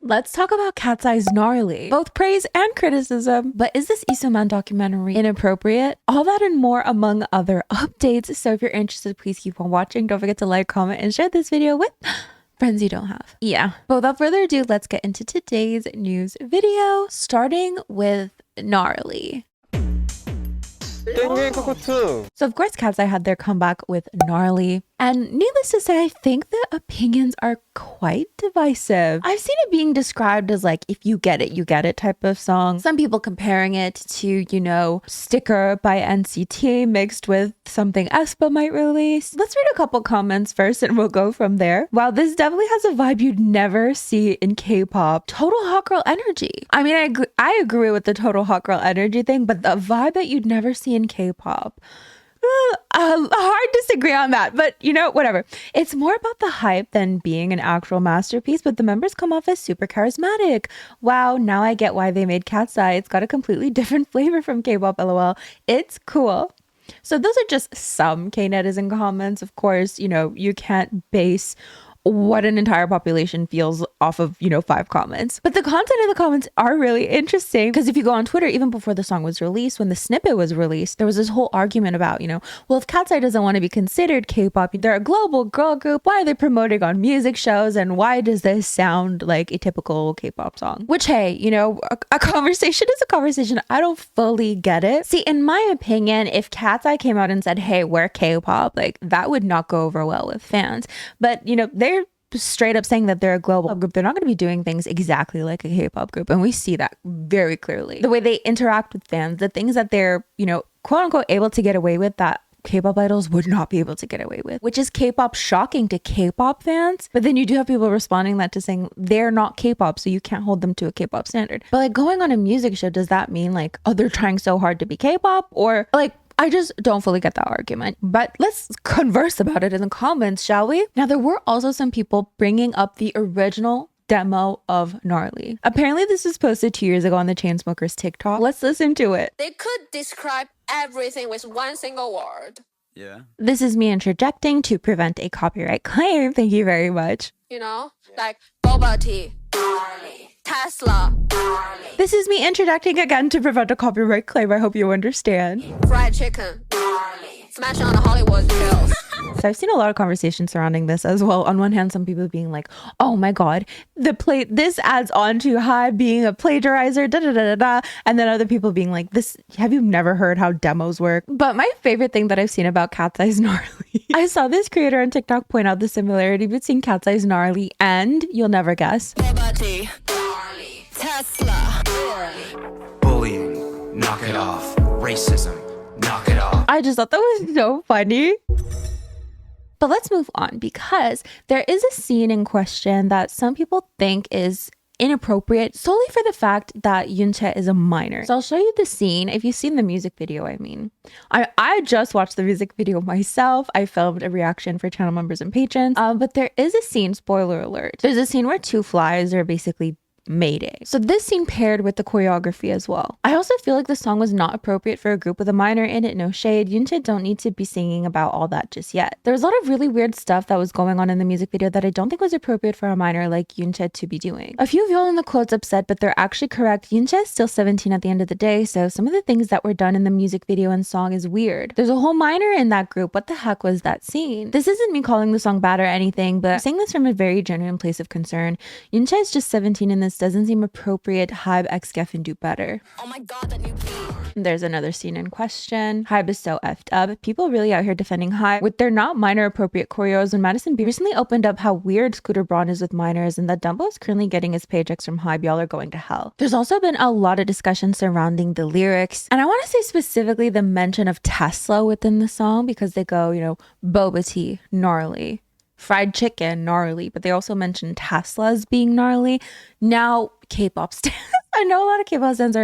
Let's talk about Katseye's GNARLY. Both praise and criticism, but is this Ex-Madein documentary inappropriate? All that and more among other updates. So if you're interested, please keep on watching. Don't forget to like, comment, and share this video with friends you don't have. Yeah, but without further ado, let's get into today's news video, starting with GNARLY. So of course Katseye had their comeback with GNARLY, and needless to say, I think the opinions are quite divisive. I've seen it being described as like, if you get it, you get it type of song. Some people comparing it to, you know, Sticker by NCT mixed with something aespa might release. Let's read a couple comments first and we'll go from there. Wow, this definitely has a vibe you'd never see in K-pop. Total hot girl energy. I mean, I agree with the total hot girl energy thing, but the vibe that you'd never see in K-pop, hard disagree on that, but you know, whatever. It's more about the hype than being an actual masterpiece, but the members come off as super charismatic. Wow, now I get why they made Katseye. It's got a completely different flavor from K-pop, lol. It's cool. So those are just some K-netizen comments. Of course, you know, you can't base what an entire population feels off of, you know, 5 comments. But the content in the comments are really interesting, because if you go on Twitter, even before the song was released, when the snippet was released, there was this whole argument about, you know, well, if Katseye doesn't want to be considered K-pop, they're a global girl group, why are they promoting on music shows, and why does this sound like a typical K-pop song? Which, hey, you know, a conversation is a conversation. I don't fully get it. See, in my opinion, if Katseye came out and said, hey, we're K-pop, like, that would not go over well with fans. But, you know, they're straight up saying that they're a global group. They're not going to be doing things exactly like a K-pop group, and we see that very clearly. The way they interact with fans, the things that they're, you know, quote unquote able to get away with that K-pop idols would not be able to get away with, which is K-pop shocking to K-pop fans. But then you do have people responding that to saying they're not K-pop, so you can't hold them to a K-pop standard. But like, going on a music show, does that mean like, oh, they're trying so hard to be K-pop? Or like, I just don't fully get that argument. But let's converse about it in the comments, shall we? Now, there were also some people bringing up the original demo of GNARLY. Apparently this was posted 2 years ago on the Chainsmokers TikTok. Let's listen to it. They could describe everything with one single word. Yeah. This is me interjecting to prevent a copyright claim. Thank you very much. You know, like boba tea, Tesla, This is me interjecting again to prevent a copyright claim. I hope you understand. fried chicken, smashing on the Hollywood hills. So I've seen a lot of conversation surrounding this as well. On one hand, some people being like, oh my god, this adds on to HYBE being a plagiarizer, da da da da da. And then other people being like, this, have you never heard how demos work? But my favorite thing that I've seen about Katseye's GNARLY, I saw this creator on TikTok point out the similarity between Katseye's GNARLY and, you'll never guess, Boba tea, Tesla. Bullying, knock it off. Racism, knock it off. I just thought that was so funny. But let's move on, because there is a scene in question that some people think is inappropriate solely for the fact that Yoonchae is a minor. So I'll show you the scene. If you've seen the music video, I mean, I just watched the music video myself. I filmed a reaction for channel members and patrons. But there is a scene, spoiler alert, there's a scene where 2 flies are basically Mayday. So this scene paired with the choreography as well. I also feel like the song was not appropriate for a group with a minor in it, no shade. Yoonchae don't need to be singing about all that just yet. There was a lot of really weird stuff that was going on in the music video that I don't think was appropriate for a minor like Yoonchae to be doing. A few of y'all in the quotes upset, but they're actually correct. Yoonchae is still 17 at the end of the day, so some of the things that were done in the music video and song is weird. There's a whole minor in that group. What the heck was that scene? This isn't me calling the song bad or anything, but I'm saying this from a very genuine place of concern. Yoonchae is just 17 and this doesn't seem appropriate. HYBE X Geffen do better. Oh my god, that new beat. There's another scene in question. HYBE is so effed up. People really out here defending HYBE with their not minor appropriate choreos. When Madison B recently opened up how weird Scooter Braun is with minors and that Dumbo is currently getting his paychecks from HYBE, y'all are going to hell. There's also been a lot of discussion surrounding the lyrics, and I want to say specifically the mention of Tesla within the song, because they go, you know, boba tea, GNARLY, fried chicken, GNARLY, but they also mention Teslas being gnarly. Now, K-pop stands, I know a lot of K-pop stands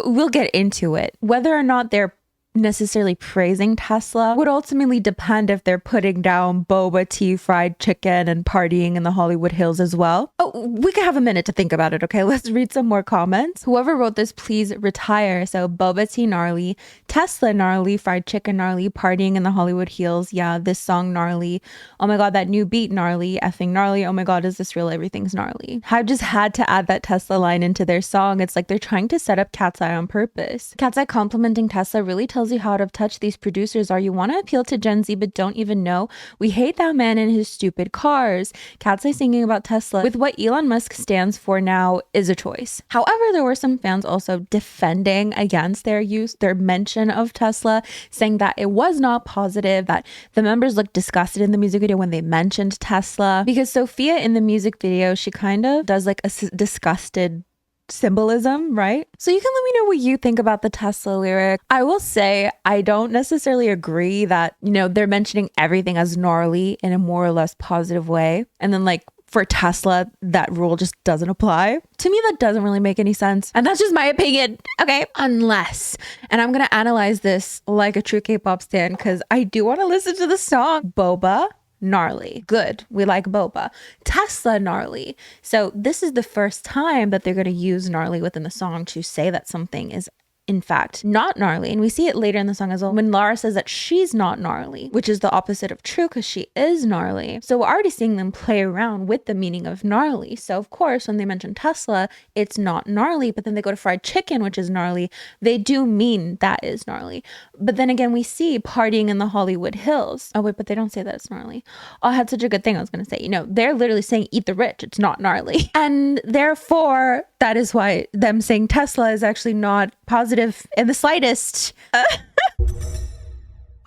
we'll get into it. Whether or not they're necessarily praising Tesla would ultimately depend if they're putting down boba tea, fried chicken, and partying in the Hollywood Hills as well. Oh, we could have a minute to think about it, okay? Let's read some more comments. Whoever wrote this, please retire. So boba tea gnarly, Tesla gnarly, fried chicken gnarly, partying in the Hollywood Hills. Yeah, this song gnarly. Oh my god, that new beat gnarly, effing gnarly. Oh my god, is this real? Everything's gnarly. I've just had to add that Tesla line into their song. It's like they're trying to set up Katseye on purpose. Katseye complimenting Tesla really tells you how out of touch these producers are. You want to appeal to Gen Z but don't even know. We hate that man and his stupid cars. Katseye singing about Tesla with what Elon Musk stands for now is a choice. However, there were some fans also defending against their mention of Tesla, saying that it was not positive, that the members looked disgusted in the music video when they mentioned Tesla, because Sophia in the music video, she kind of does like a disgusted symbolism, right? So you can let me know what you think about the Tesla lyric. I will say I don't necessarily agree that, you know, they're mentioning everything as gnarly in a more or less positive way. And then like for Tesla, that rule just doesn't apply. To me, that doesn't really make any sense. And that's just my opinion, okay? Unless, and I'm going to analyze this like a true K-pop stan because I do want to listen to the song Boba. Gnarly. Good. We like boba. Tesla gnarly. So this is the first time that they're going to use gnarly within the song to say that something is in fact not gnarly. And we see it later in the song as well when Lara says that she's not gnarly, which is the opposite of true because she is gnarly. So we're already seeing them play around with the meaning of gnarly. So of course when they mention Tesla, it's not gnarly, but then they go to fried chicken, which is gnarly. They do mean that is gnarly. But then again, we see partying in the Hollywood Hills. Oh wait, but they don't say that it's gnarly. Oh, I had such a good thing I was going to say. You know, they're literally saying eat the rich. It's not gnarly. And therefore, that is why them saying Tesla is actually not positive in the slightest.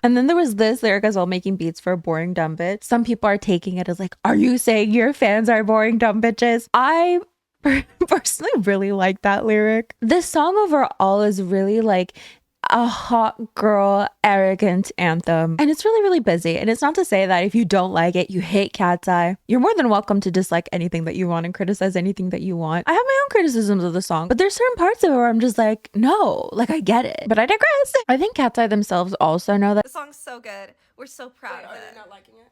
And then there was this lyric as well, making beats for a boring dumb bitch. Some people are taking it as like, are you saying your fans are boring dumb bitches? I personally really like that lyric. This song overall is really like a hot girl arrogant anthem, and it's really, really busy. And it's not to say that if you don't like it, you hate Katseye. You're more than welcome to dislike anything that you want and criticize anything that you want. I have my own criticisms of the song, but there's certain parts of it where I'm just like, no, like I get it, but I digress. I think Katseye themselves also know that the song's so good. We're so proud of it. Are they not liking it?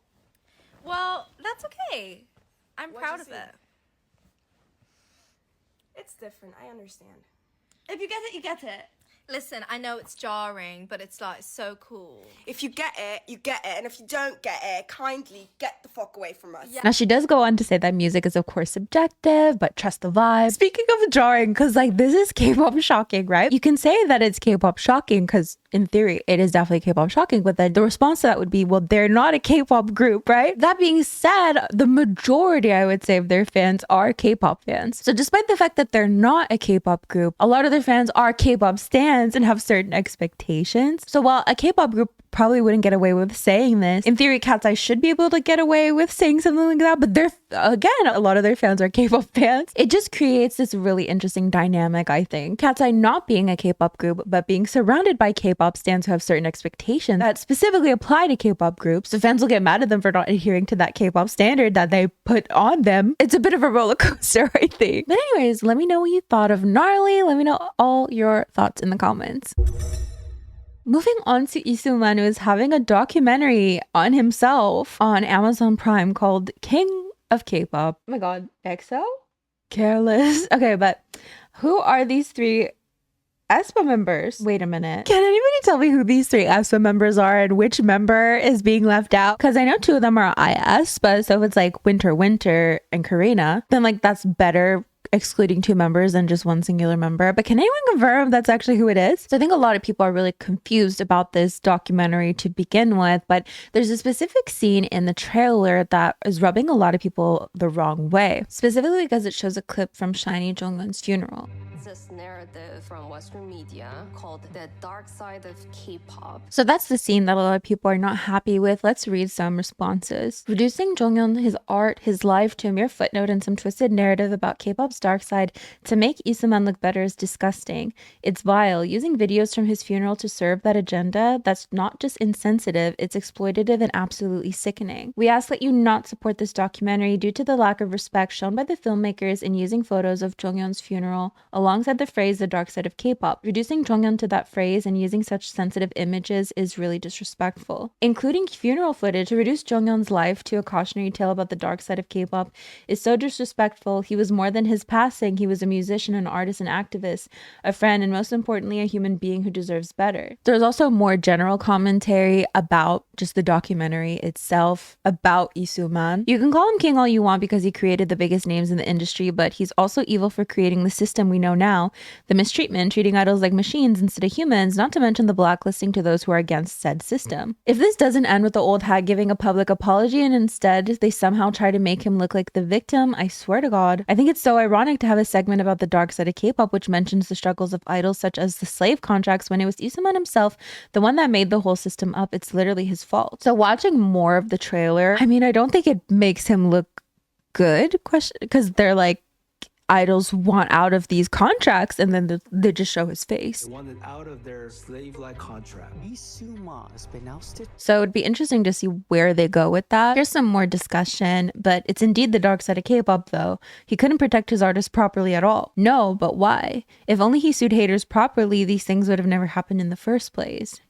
Well, that's okay. I'm proud of it. It's different. I understand. If you get it, you get it. Listen, I know it's jarring, but it's like so cool. If you get it, you get it. And if you don't get it, kindly get the fuck away from us. Yeah. Now, she does go on to say that music is, of course, subjective, but trust the vibe. Speaking of jarring, because like this is K-pop shocking, right? You can say that it's K-pop shocking because in theory, it is definitely K-pop shocking, but then the response to that would be, well, they're not a K-pop group, right? That being said, the majority, I would say, of their fans are K-pop fans. So despite the fact that they're not a K-pop group, a lot of their fans are K-pop stans and have certain expectations. So while a K-pop group probably wouldn't get away with saying this, in theory, Katseye should be able to get away with saying something like that, but they're, again, a lot of their fans are K-pop fans. It just creates this really interesting dynamic, I think. Katseye not being a K-pop group, but being surrounded by K-pop stans who have certain expectations that specifically apply to K-pop groups. So fans will get mad at them for not adhering to that K-pop standard that they put on them. It's a bit of a roller coaster, I think. But anyways, let me know what you thought of Gnarly. Let me know all your thoughts in the comments. Moving on to Ex-Madein, who is having a documentary on himself on Amazon Prime called King of K-pop. Oh my god, EXO? Careless. Okay, but who are these three aespa members? Wait a minute. Can anybody tell me who these three aespa members are and which member is being left out? Because I know two of them are aespa, so if it's like Winter and Karina, then like that's better excluding two members than just one singular member. But can anyone confirm that's actually who it is? So I think a lot of people are really confused about this documentary to begin with, but there's a specific scene in the trailer that is rubbing a lot of people the wrong way, specifically because it shows a clip from SHINee Jonghyun's funeral. This narrative from Western media called the dark side of K-pop. So that's the scene that a lot of people are not happy with. Let's read some responses. Reducing Jonghyun, his art, his life to a mere footnote and some twisted narrative about K-pop's dark side to make Ex-Madein look better is disgusting. It's vile. Using videos from his funeral to serve that agenda, that's not just insensitive, it's exploitative and absolutely sickening. We ask that you not support this documentary due to the lack of respect shown by the filmmakers in using photos of Jonghyun's funeral alongside the phrase the dark side of K-pop. Reducing Jonghyun to that phrase and using such sensitive images is really disrespectful. Including funeral footage to reduce Jonghyun's life to a cautionary tale about the dark side of K-pop is so disrespectful. He was more than his passing. He was a musician, an artist, an activist, a friend, and most importantly, a human being who deserves better. There's also more general commentary about just the documentary itself about Ex-Madein. You can call him king all you want because he created the biggest names in the industry, but he's also evil for creating the system we know now, the mistreatment, treating idols like machines instead of humans, not to mention the blacklisting to those who are against said system. If this doesn't end with the old hag giving a public apology and instead they somehow try to make him look like the victim, I swear to God, I think it's so ironic to have a segment about the dark side of K-pop which mentions the struggles of idols such as the slave contracts when it was Ex-Madein himself, the one that made the whole system up. It's literally his fault. So watching more of the trailer, I mean, I don't think it makes him look good, because they're like, idols want out of these contracts and then they just show his face. They wanted out of their slave-like contract. So it'd be interesting to see where they go with that. Here's some more discussion, but it's indeed the dark side of K-pop though. He couldn't protect his artists properly at all. No, but why? If only he sued haters properly, these things would have never happened in the first place. ...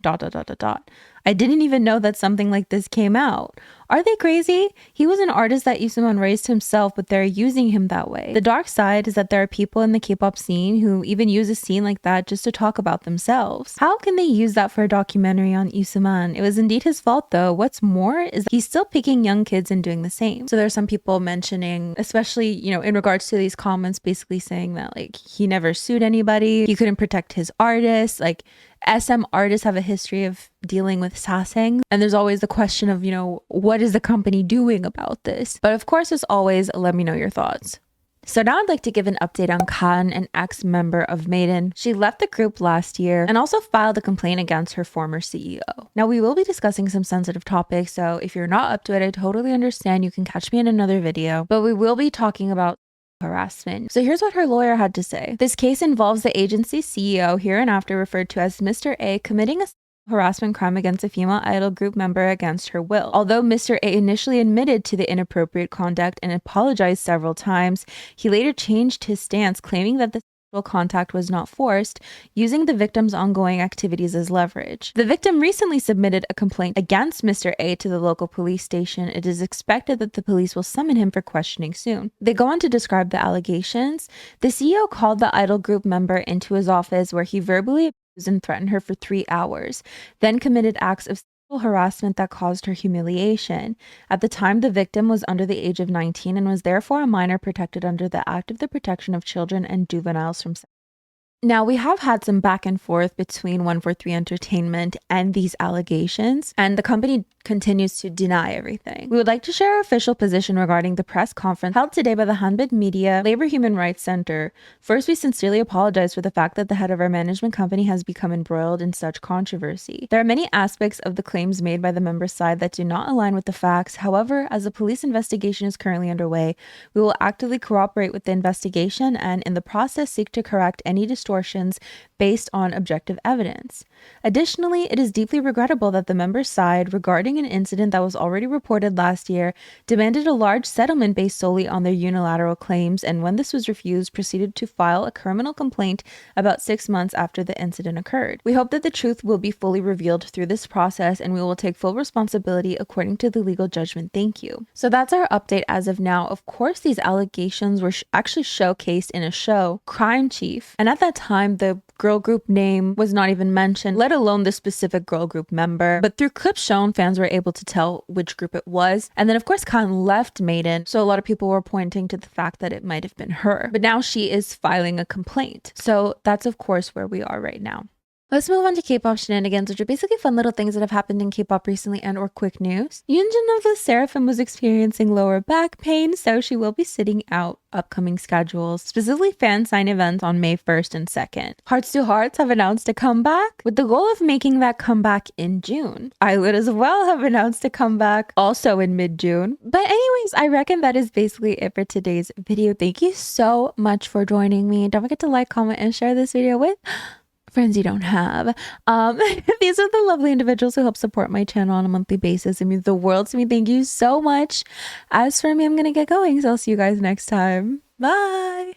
I didn't even know that something like this came out. Are they crazy? He was an artist that Ex-Madein raised himself, but they're using him that way. The dark side is that there are people in the K-pop scene who even use a scene like that just to talk about themselves. How can they use that for a documentary on Ex-Madein? It was indeed his fault though. What's more is that he's still picking young kids and doing the same. So there's some people mentioning, especially, you know, in regards to these comments, basically saying that like he never sued anybody, he couldn't protect his artists, like SM artists have a history of dealing with sassing. And there's always the question of, you know, what is the company doing about this? But of course, as always, let me know your thoughts. So now I'd like to give an update on Gaeun, an ex-member of Maiden. She left the group last year and also filed a complaint against her former CEO. Now we will be discussing some sensitive topics, so if you're not up to it, I totally understand. You can catch me in another video, but we will be talking about harassment. So here's what her lawyer had to say. This case involves the agency's CEO, hereinafter referred to as Mr. A, committing a harassment crime against a female idol group member against her will. Although Mr. A initially admitted to the inappropriate conduct and apologized several times, he later changed his stance, claiming that the contact was not forced, using the victim's ongoing activities as leverage. The victim recently submitted a complaint against Mr. A to the local police station. It is expected that the police will summon him for questioning soon. They go on to describe the allegations. The CEO called the idol group member into his office where he verbally abused and threatened her for 3 hours, then committed acts of harassment that caused her humiliation. At the time, the victim was under the age of 19 and was therefore a minor protected under the Act of the Protection of Children and Juveniles from. Now, we have had some back and forth between 143 Entertainment and these allegations, and the company continues to deny everything. We would like to share our official position regarding the press conference held today by the Hanbit Media Labor Human Rights Center. First, we sincerely apologize for the fact that the head of our management company has become embroiled in such controversy. There are many aspects of the claims made by the member side that do not align with the facts. However, as a police investigation is currently underway, we will actively cooperate with the investigation and in the process seek to correct any distortions based on objective evidence. Additionally, it is deeply regrettable that the member side, regarding an incident that was already reported last year, demanded a large settlement based solely on their unilateral claims, and when this was refused, proceeded to file a criminal complaint about 6 months after the incident occurred. We hope that the truth will be fully revealed through this process, and we will take full responsibility according to the legal judgment. Thank you. So that's our update as of now. Of course, these allegations were actually showcased in a show, Crime Chief, and at that time, the girl group name was not even mentioned, let alone the specific girl group member. But through clips shown, fans were able to tell which group it was. And then, of course, Gaeun left Maiden, so a lot of people were pointing to the fact that it might have been her. But now she is filing a complaint. So that's, of course, where we are right now. Let's move on to Kpop Shenanigans, which are basically fun little things that have happened in K-pop recently and or quick news. Yoonjin of the Seraphim was experiencing lower back pain, so she will be sitting out upcoming schedules, specifically fan sign events on May 1st and 2nd. Hearts to Hearts have announced a comeback with the goal of making that comeback in June. ILIT as well have announced a comeback also in mid-June. But anyways, I reckon that is basically it for today's video. Thank you so much for joining me. Don't forget to like, comment, and share this video with friends you don't have. These are the lovely individuals who help support my channel on a monthly basis. It means the world to me. Thank you so much. As for me, I'm gonna get going, so I'll see you guys next time. Bye.